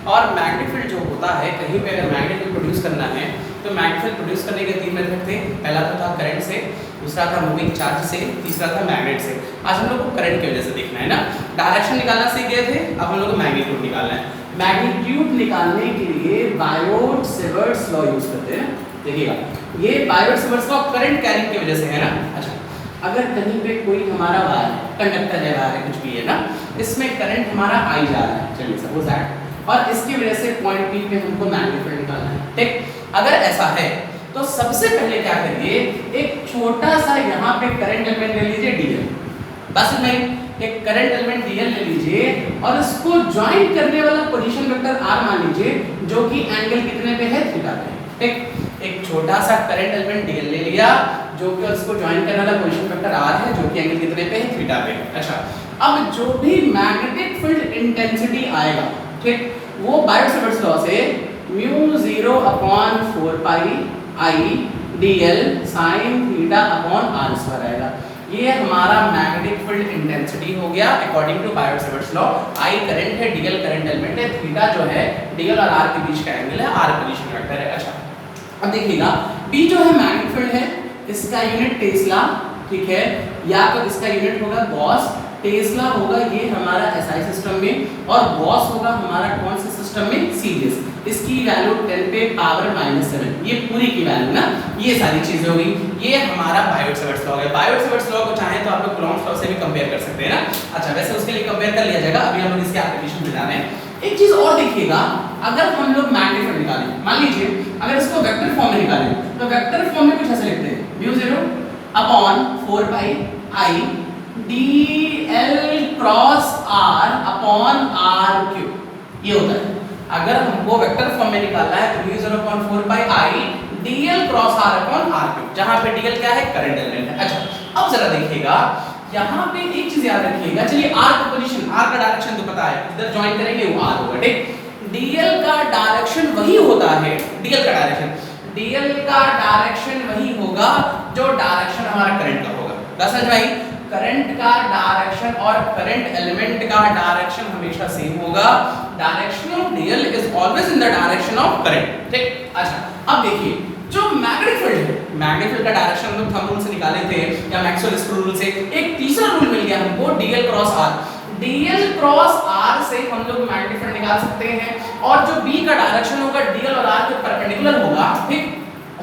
और magnetic field जो होता है, कहीं पे अगर मैग्नेटिक फील्ड प्रोड्यूस करना है तो मैग्नेटिक फील्ड प्रोड्यूस करने के 3 मेथड थे। पहला तो था करंट से, दूसरा था मूविंग चार्ज से, तीसरा था मैग्नेट से। आज हम लोग को करंट की वजह से देखना है ना, डायरेक्शन निकालना सीख गए थे, अब हम लोग को मैग्नीट्यूड निकालना है। मैग्नीट्यूड निकालने के लिए बायोट-सेवर्ट्स लॉ यूज करते हैं। देखिएगा ये बायोट-सेवर्ट्स लॉ करंट कैरिंग की वजह से है ना। अच्छा, अगर कहीं पे कोई हमारा वायर है, कंडक्टर है, वायर है, कुछ भी है ना, इसमें करंट हमारा आई जा रहा है, चलिए सपोज दैट, और इसकी वजह से पॉइंट पी पे हमको मैग्नेटिक फील्ड निकालना है। ठीक, अगर ऐसा है तो सबसे पहले क्या करिए, एक छोटा सा यहाँ पे करंट एलिमेंट ले लीजिए डीएल, बस नहीं, एक करंट एलिमेंट डीएल ले लीजिए और इसको ज्वाइन करने वाला पोजीशन वेक्टर आर मान लीजिए, जो कि एंगल कितने पे है, थीटा पे। ठीक, एक छोटा सा करंट एलिमेंट डीएल ले लिया जो कि उसको ज्वाइन करने वाला पोजीशन वेक्टर आर है, जो कि एंगल कितने पे है, थीटा पे। अच्छा, अब जो भी मैग्नेटिक फील्ड इंटेंसिटी आएगा, ठीक, वो बायोट-सेवर्ट्स लॉ से μ0/4 pi I dl sin theta upon R square आएगा। ये हमारा मैग्नेटिक फील्ड इंटेंसिटी हो गया according to Biot Savart's law. I current है, dl करंट एलिमेंट है, थीटा जो है dl और r के बीच का एंगल है, r पोजीशन वेक्टर है। अच्छा, अब देखिएगा b जो है मैग्नेटिक फील्ड है, इसका यूनिट टेस्ला, ठीक है, या तो इसका यूनिट होगा गॉस, टेस्ला होगा ये हमारा एसआई सिस्टम में, और गॉस होगा हमारा कौन से सिस्टम में, सीरीज। इसकी वैल्यू 10 पे पावर -7, ये पूरी की वैल्यू ना, ये सारी चीजें हो गई। ये हमारा बायोट-सेवर्ट्स लॉ है। बायोट-सेवर्ट्स लॉ को चाहे तो आप लोग कूलॉम्स लॉ से भी कंपेयर कर सकते हैं ना। अच्छा, वैसे उसके लिए कंपेयर कर लिया जाएगा, अभी हम लोग इसके एप्लीकेशन में जा रहे हैं। एक चीज और देखिएगा, अगर हम लोग मैग्नेटिक फील्ड निकालें, मान लीजिए अगर इसको वेक्टर फॉर्म में निकालें, तो वेक्टर फॉर्म में कुछ ऐसे लिखते हैं, μ0/4 pi I dl cross r upon r cube, ये होता है। अगर हमको वेक्टर फॉर्म में निकालना है तो μ0/4 pi I dl cross r upon r cube, जहां पे dl क्या है, करंट एलिमेंट है। अच्छा, अब जरा देखिएगा यहाँ पे एक चीज याद रखिएगा, चलिए r का पोजीशन, r का डायरेक्शन तो पता है, इधर ज्वाइन करेंगे वो r होगा। ठीक, dl का डायरेक्शन वही होता है, dl का डायरेक्शन वही होगा जो डायरेक्शन हमारा करंट का होगा। समझ भाई, करंट का डायरेक्शन और करंट एलिमेंट का डायरेक्शन हमेशा सेम होगा। Direction of dl is always in the direction of current. ठीक, अच्छा, अब देखिए जो मैग्नेटिक फील्ड है, मैग्नेटिक फील्ड का डायरेक्शन हम लोग थंब रूल से निकाले थे या मैक्सवेल स्क्रू रूल से। एक तीसरा रूल मिल गया हमको, dl cross r। dl cross r से हम लोग मैग्नेटिक फील्ड निकाल सकते हैं, और जो b का डायरेक्शन होगा dl और r के परपेंडिकुलर होगा। ठीक,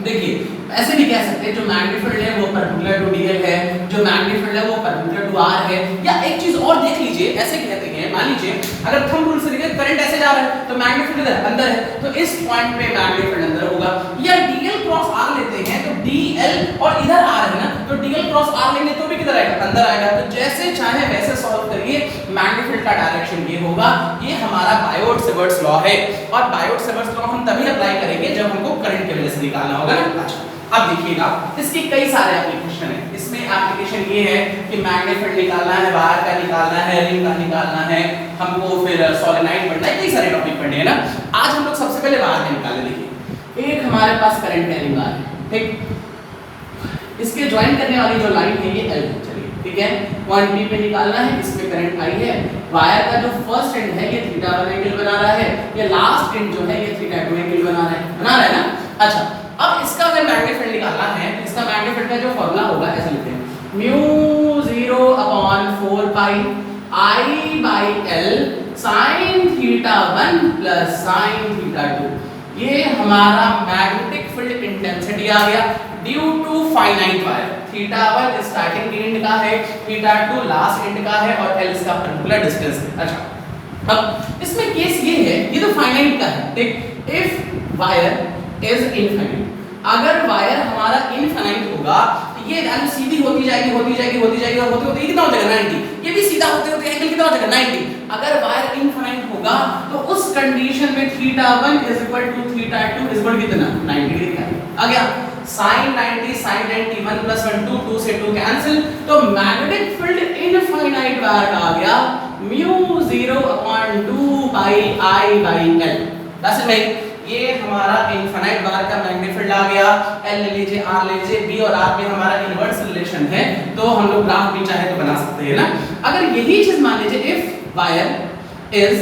देखिए ऐसे भी कह सकते हैं जो मैग्नेटिक फील्ड है वो परपेंडिकुलर टू dl है, जो मैग्नेटिक फील्ड है वो परपेंडिकुलर टू r है। या एक चीज और देख लीजिए, ऐसे कहते हैं, मान लीजिए अगर थंब रूल से देखिए करंट ऐसे जा रहा है तो मैग्नेटिक फील्ड इधर अंदर है, तो इस पॉइंट पे मैग्नेटिक फील्ड अंदर होगा। या dl क्रॉस r लेते हैं तो dl और इधर r है ना, तो dl क्रॉस r लेंगे तो भी किधर आएगा, अंदर आएगा। तो जैसे चाहे वैसे सॉल्व करिए, मैग्नेटिक फील्ड का डायरेक्शन ये होगा। ये हमारा बायोट-सेवर्ट्स लॉ है, और बायोट-सेवर्ट्स लॉ हम तभी अप्लाई करेंगे जब हमको करंट की वजह से निकालना होगा ना। अच्छा, अब देखिएगा इसके कई सारे एप्लीकेशन है। इसमें एप्लीकेशन ये है कि मैग्नेटिक फील्ड निकालना है, वायर का निकालना है, रिंग का निकालना है, हमको फिर सोलेनॉइड पढ़ना है, कई सारे टॉपिक पढ़ने हैं ना। आज हम लोग सबसे पहले वायर का निकालें। देखिए एक हमारे पास करंट कैरिंग वायर है, ठीक, इसके ज्वाइन करने वाली जो लाइन है ये L है, चलिए ठीक है, पॉइंट P पे निकालना है, इसमें करंट I है। वायर का जो फर्स्ट एंड है ये θ1 एंगल बना रहा है, ये लास्ट एंड जो है ये θ2 एंगल बना रहा है ना। अच्छा, अब इसका अगर मैग्नेटिक फील्ड निकालना है, इसका मैग्नेटिक फील्ड का जो फॉर्मूला होगा ऐसा लिखते हैं, μ0/4 pi I by L sin θ1 plus sin θ2। ये हमारा मैग्नेटिक फील्ड इंटेंसिटी आ गया due to finite wire. θ1 starting end का है, θ2 लास्ट एंड का है, और L इसका पर्टिकुलर डिस्टेंस है। अच्छा, अब इसमें केस ये है, ये तो फाइनाइट का है। ठीक, इफ वायर इज इनफाइनाइट, अगर वायर हमारा इनफाइनाइट होगा तो ये वैल्यू सीधी होती जाएगी और होते होते कितना हो जाएगा 90। ये भी सीधा होते होते एंगल कितना हो जाएगा 90। अगर वायर इनफाइनाइट होगा तो उस कंडीशन में θ1 θ2 कितना 90 डिग्री आ गया। sin 90 sin 91 प्लस 1 2 से 2 कैंसिल, तो मैग्नेटिक फील्ड इनफाइनाइट वायर का आ गया μ0/2 पाई I by L। That's it. ये हमारा इनफाइनाइट वायर का मैग्नेटिक फील्ड आ गया। L ले लीजिए, R ले लीजिए, B और R में हमारा इनवर्स रिलेशन है, तो हम लोग ग्राफ भी चाहे तो बना सकते हैं ना। अगर यही चीज मान लीजिए if wire is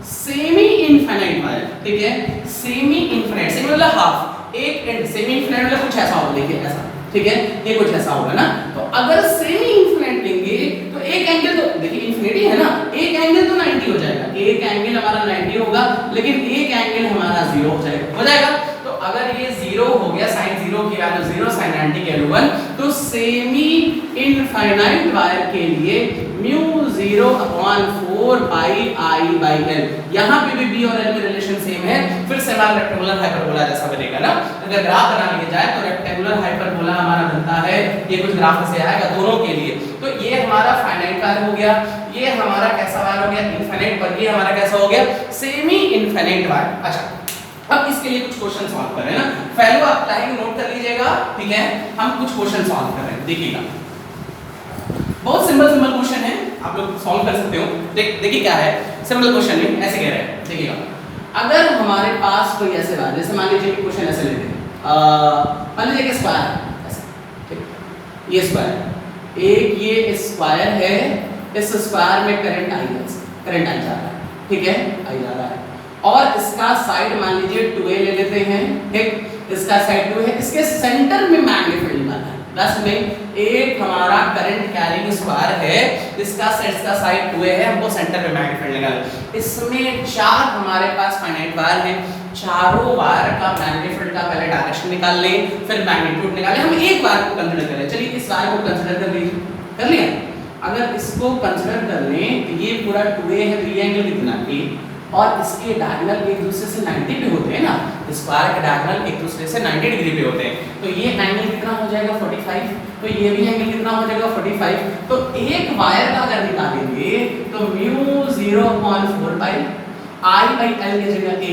semi infinite wire, ठीक है, सेमी इनफाइनाइट, सेमी मतलब हाफ, एक एंड, सेमी इनफाइनाइट मतलब कुछ ऐसा होगा, देखिए ऐसा, ठीक है, ये कुछ ऐसा होगा ना। तो अगर सेमी इनफाइनाइट लेंगे तो एक एंगल, तो देखिए इनफिनिटी है ना, एक एंगल तो 90 हो जाएगा, एक एंगल हमारा 90 होगा, लेकिन एक एंगल हमारा 0 हो जाएगा। तो अगर ये 0 हो गया, sin 0 की वैल्यू 0, sin 90 की वैल्यू 1, तो सेमी इनफाइनाइट वायर के लिए mu 0 upon 4 pi I by L, यहाँ पे भी b और l में रिलेशन सेम है, फिर से हमारा रेक्टेंगुलर हाइपरबोला जैसा बनेगा ना। अगर ग्राफ बना लिया जाए तो रेक्टेंगुलर हाइपरबोला हमारा बनता है, ये कुछ ग्राफ से आएगा दोनों के लिए। तो ये हमारा फाइनाइट वायर हो गया, ये हमारा कैसा वायर हो गया, इनफाइनाइट, पर ये हमारा कैसा हो गया, सेमी इनफाइनाइट वायर। अच्छा, अब इसके लिए कुछ क्वेश्चन सॉल्व कर रहे हैं ना, पहले आप टाइम नोट कर लीजिएगा, ठीक है, हम कुछ क्वेश्चन सॉल्व कर रहे हैं, देखिएगा बहुत सिंपल क्वेश्चन है, आप लोग सॉल्व कर सकते हो। देखिए क्या है, सिंपल क्वेश्चन है, ऐसे कह रहे हैं, देखिएगा, अगर हमारे पास कोई ऐसे बात, जैसे मान लीजिए कि क्वेश्चन ऐसे लेते हैं, मान लीजिए कि स्क्वायर है ऐसे, ठीक, ये स्क्वायर, एक ये स्क्वायर है, इस स्क्वायर में करंट आई जा रहा है, ठीक है, आई जा रहा है, और इसका साइड मान लीजिए 2a ले लेते हैं, ठीक, इसका साइड 2 है, इसके सेंटर में मैग्नेटिक फील्ड निकालना है। बस में एक हमारा करंट कैरिंग स्क्वायर है, इसका साइड 2a है, हमको सेंटर पे मैग्नेटिक फील्ड निकालना है। इसमें चार हमारे पास फाइनाइट वायर हैं, चारों वायर का मैग्नेटिक फील्ड का पहले डायरेक्शन निकाल लें, फिर मैग्नीट्यूड निकालें। हम एक वायर को कंसीडर करें, चलिए इस वायर को कंसीडर कर लीजिए, कर लिया। अगर इसको कंसीडर कर लें तो ये पूरा 2a है, तो ये एंगल कितना है, और इसके डायगोनल एक दूसरे से 90 पे होते हैं ना, स्क्वायर के डायगोनल एक दूसरे से 90 डिग्री पे होते हैं, तो ये एंगल कितना हो जाएगा 45, तो ये भी एंगल कितना हो जाएगा 45। तो एक वायर का अगर निकालेंगे तो mu 0/4 pi I by L की जगह a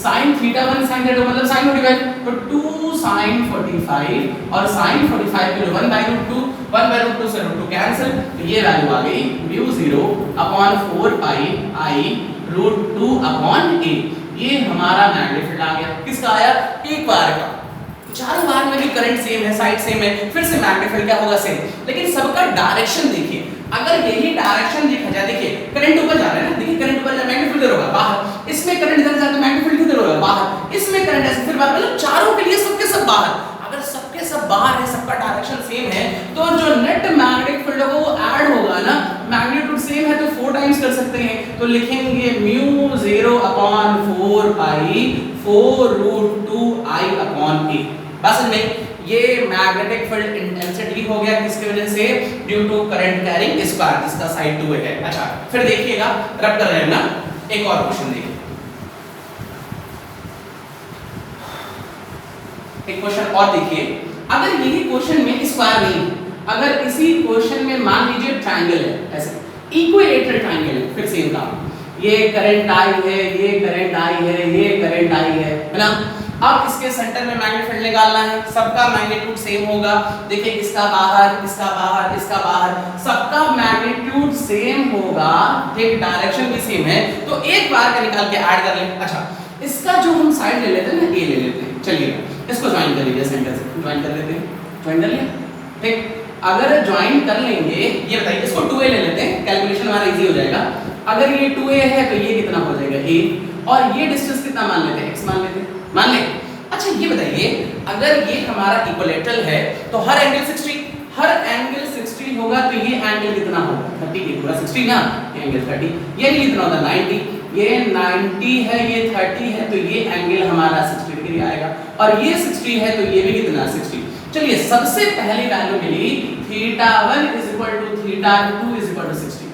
sin theta 1 sin theta 2 मतलब sin 45, तो 2 sin 45 और sin 45 के लिए 1/√2 से √2 कैंसिल, तो ये वैल्यू आ गई म्यू 0/4 पाई आई √2/a। ये हमारा मैग्नेटिक फील्ड आ गया, किसका आया, एक वायर का, चारों वायर में भी करंट सेम है, साइड सेम है, फिर से मैग्नेटिक फील्ड क्या होगा, सेम, लेकिन सबका डायरेक्शन देखिए। अगर यही डायरेक्शन देखा जाए, देखिए करंट ऊपर जा रहा है ना, देखिए करंट ऊपर जा, मैग्नेटिक फील्ड होगा बाहर, इसमें करंट इधर जाता है, मैग्नेटिक फील्ड किधर होगा, बाहर, इसमें करंट ऐसे फिर बाहर, मतलब चारों के लिए सबके सब बाहर। अगर सबके सब बाहर है, सबका डायरेक्शन सेम है, तो जो नेट मैग्नेटिक फील्ड है वो ऐड होगा ना, मैग्नीट्यूड सेम है तो 4 टाइम्स कर सकते हैं, तो लिखेंगे म्यू 0/4 पाई 4√2i/a। बस में ये मैग्नेटिक फील्ड इंटेंसिटी हो गया, किसकी वजह से, due to current carrying square, जिसका साइड 2 है। अच्छा, फिर देखिएगा, रब कर रहे हैं ना, एक और क्वेश्चन देखिए, एक क्वेश्चन और देखिए। अगर यही क्वेश्चन में स्क्वायर नहीं, अगर इसी क्वेश्चन में मान लीजिए ट्रायंगल है, ऐसे इक्विलेटरल ट्रायंगल है, फिर सेम काम, ये करंट आई है, ये करंट आई है, ये करंट आई है ना। अब इसके सेंटर में मैग्नेटिक फील्ड निकालना है, सबका मैग्नीट्यूड सेम होगा, देखिए इसका बाहर, इसका बाहर, इसका बाहर, सबका मैग्नीट्यूड सेम होगा, ठीक, डायरेक्शन भी सेम है, तो एक बार का निकाल के ऐड कर लें। अच्छा, इसका जो हम साइड ले लेते हैं ना, ए ले लेते हैं, चलिए इसको ज्वाइन कर लीजिए, सेंटर से ज्वाइन कर लेते हैं, ज्वाइन कर लिया, ठीक। अगर ज्वाइन कर लेंगे, ये बताइए, इसको 2a ले लेते हैं, कैलकुलेशन हमारा इजी हो जाएगा। अगर ये 2a है तो ये कितना हो जाएगा a, और ये डिस्टेंस कितना मान लेते हैं, x मान लेते हैं, मान ले। अच्छा, ये बताइए, अगर ये हमारा इक्विलेटरल है तो हर एंगल 60 होगा, तो ये एंगल कितना होगा 30, ये पूरा 60 ना, ये एंगल 30, ये नहीं कितना होता 90, ये 90 है, ये 30 है, तो ये एंगल हमारा 60 डिग्री आएगा, और ये 60 है तो ये भी कितना 60। चलिए, सबसे पहली वैल्यू मिली θ1 = θ2 = 60,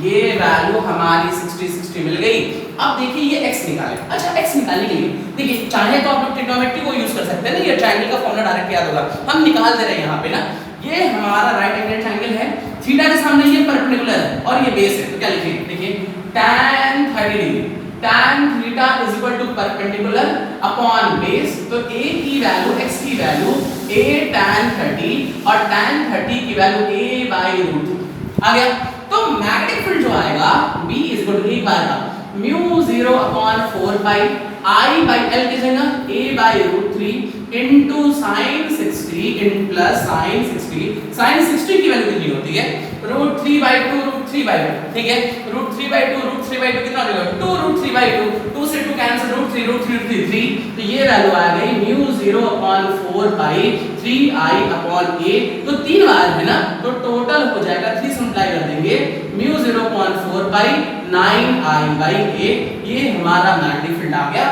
ये वैल्यू हमारी 60 मिल गई। अब देखिए ये x निकालें। अच्छा, x निकालने के लिए देखिए, चाहे तो आप लोग ट्रिग्नोमेट्री को यूज कर सकते हैं ना, ये ट्रायंगल का फॉर्मूला डायरेक्ट याद होगा, हम निकाल दे रहे हैं यहाँ पे ना। ये हमारा राइट एंगल ट्रायंगल है, थीटा के सामने ये परपेंडिकुलर है और ये बेस है, तो क्या लिखेंगे, देखिए tan 30 degree, tan theta = perpendicular upon base, तो a की वैल्यू, x की वैल्यू a tan 30 और tan 30 की वैल्यू a/√2 आ गया। तो मैग्नेटिक फील्ड जो आएगा B = एक बार का म्यू 0/4 पाई I/L की जगह a/√3 into sine 60 in plus sign 60। Sign 60 की वैल्यू कितनी होती है? √3/2 √3/2, ठीक है। √3/2 कितना हो जाएगा? 2√3/2, 2 से 2 कैंसिल, √3 तो ये वैल्यू आ गई म्यू 0/4/3i/a। तो 3 बार है ना, तो टोटल हो जाएगा 3 सिंप्लाई कर देंगे म्यू 0.4/9i/a। ये हमारा मैग्नेटिक फील्ड आ गया।